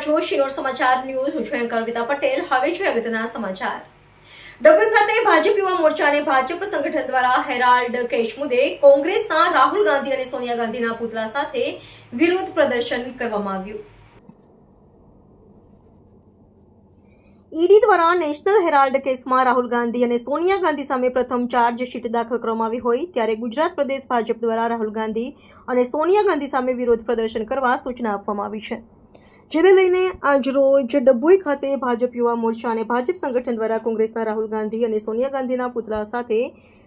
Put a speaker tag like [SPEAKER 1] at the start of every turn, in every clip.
[SPEAKER 1] રહ્યા છો શિનોર સમાચાર ન્યૂઝ. હું છું એન્કર વિતા પટેલ. હવે છે અગત્યના સમાચાર. ડભોઈ ખાતે ભાજપ યુવા મોરચા અને ભાજપ સંગઠન દ્વારા હેરાલ્ડ કેસ મુદ્દે કોંગ્રેસના રાહુલ ગાંધી અને સોનિયા ગાંધીના પુતળા સાથે વિરોધ પ્રદર્શન કરવામાં આવ્યું. ઈડી દ્વારા નેશનલ હેરાલ્ડ કેસમાં રાહુલ ગાંધી અને સોનિયા ગાંધી સામે પ્રથમ ચાર્જશીટ દાખલ કરવામાં આવી હોય ત્યારે ગુજરાત પ્રદેશ ભાજપ દ્વારા રાહુલ ગાંધી અને સોનિયા ગાંધી સામે વિરોધ પ્રદર્શન કરવા સૂચના આપવામાં આવી છે. જેને લઈને આજરોજ ડભોઈ ખાતે ભાજપ યુવા મોરચા અને ભાજપ સંગઠન દ્વારા કોંગ્રેસના રાહુલ ગાંધી અને સોનિયા ગાંધીના પુતળા સાથે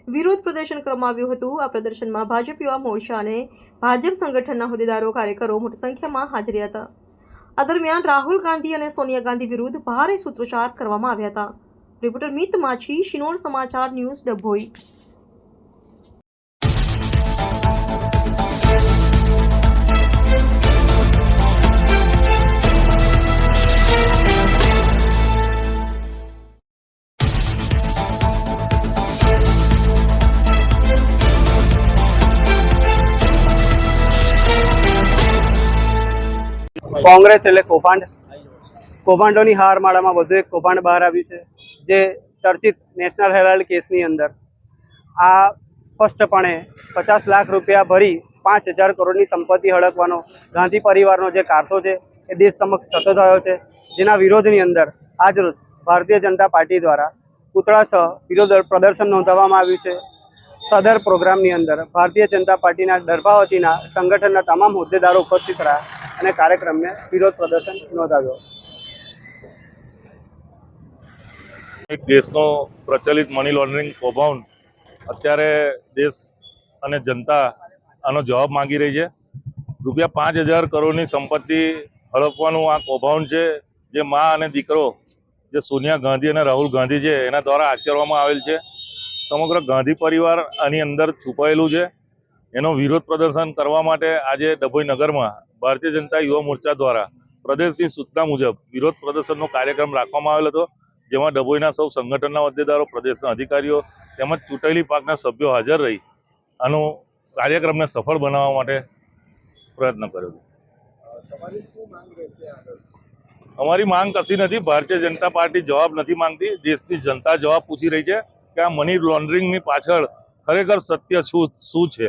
[SPEAKER 1] વિરોધ પ્રદર્શન કરવામાં આવ્યું હતું. આ પ્રદર્શનમાં ભાજપ યુવા મોરચા અને ભાજપ સંગઠનના હોદ્દેદારો કાર્યકરો મોટી સંખ્યામાં હાજર હતા. આ દરમિયાન રાહુલ ગાંધી અને સોનિયા ગાંધી વિરુદ્ધ ભારે સૂત્રોચ્ચાર કરવામાં આવ્યા હતા. રિપોર્ટર મિત માછી, શિનોર સમાચાર ન્યૂઝ, ડભોઈ.
[SPEAKER 2] કોંગ્રેસ એટલે કૌભાંડોની હારમાળામાં વધુ એક કૌભાંડ બહાર આવ્યું છે, જે ચર્ચિત નેશનલ હેરાલ્ડ કેસની અંદર આ સ્પષ્ટપણે 50 લાખ રૂપિયા ભરી 5,000 કરોડની સંપત્તિ હડપવાનો ગાંધી પરિવારનો જે કારસો છે એ દેશ સમક્ષ થતો થયો છે, જેના વિરોધની અંદર આજરોજ ભારતીય જનતા પાર્ટી દ્વારા પુતળા સહ વિરોધ પ્રદર્શન નોંધાવવામાં આવ્યું છે. સદર પ્રોગ્રામની અંદર ભારતીય જનતા પાર્ટીના દર્ભાવતીના સંગઠનના તમામ હોદ્દેદારો ઉપસ્થિત રહ્યા અને કાર્યક્રમને વિરોધ પ્રદર્શન નોંધાવ્યો.
[SPEAKER 3] એક દેશનો પ્રચલિત મની લોન્ડરિંગ કૌભાંડ અત્યારે દેશ અને જનતા આનો જવાબ માંગી રહી છે. રૂપિયા 5,000 કરોડની સંપત્તિ હડપવાનું આ કૌભાંડ છે, જે મા અને દીકરો જે સોનિયા ગાંધી અને રાહુલ ગાંધી છે એના દ્વારા આચરવામાં આવેલ છે. સમગ્ર ગાંધી પરિવાર આની અંદર છુપાયેલું છે. એનો વિરોધ પ્રદર્શન કરવા માટે આજે ડભોઈ નગરમાં ભારતીય જનતા યુવા મોરચા દ્વારા પ્રદેશની સૂચના મુજબ વિરોધ પ્રદર્શનનો કાર્યક્રમ રાખવામાં આવેલ હતો, જેમાં ડભોઈના સૌ સંગઠનના હોદ્દેદારો, પ્રદેશના અધિકારીઓ તેમજ ચૂંટાયેલી પાકના સભ્યો હાજર રહી આનો કાર્યક્રમને સફળ બનાવવા માટે પ્રયત્ન કર્યો. અમારી માંગ કશી નથી. ભારતીય જનતા પાર્ટી જવાબ નથી માંગતી. દેશની જનતા જવાબ પૂછી રહી છે કે આ મની લોન્ડરિંગની પાછળ ખરેખર સત્ય શું છે.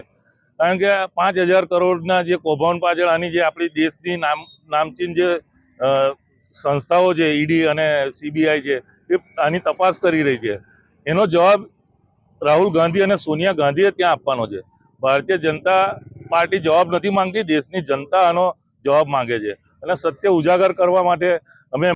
[SPEAKER 3] કારણ કે 5,000 કરોડના જે કૌભાંડ પાછળ આની જે આપણી દેશની નામચીન જે સંસ્થાઓ છે, ઈડી અને CBI છે, એ આની તપાસ કરી રહી છે. એનો જવાબ રાહુલ ગાંધી અને સોનિયા ગાંધીએ ત્યાં આપવાનો છે. ભારતીય જનતા પાર્ટી જવાબ નથી માંગતી. દેશની જનતા આનો જવાબ માંગે છે અને સત્ય ઉજાગર કરવા માટે અમે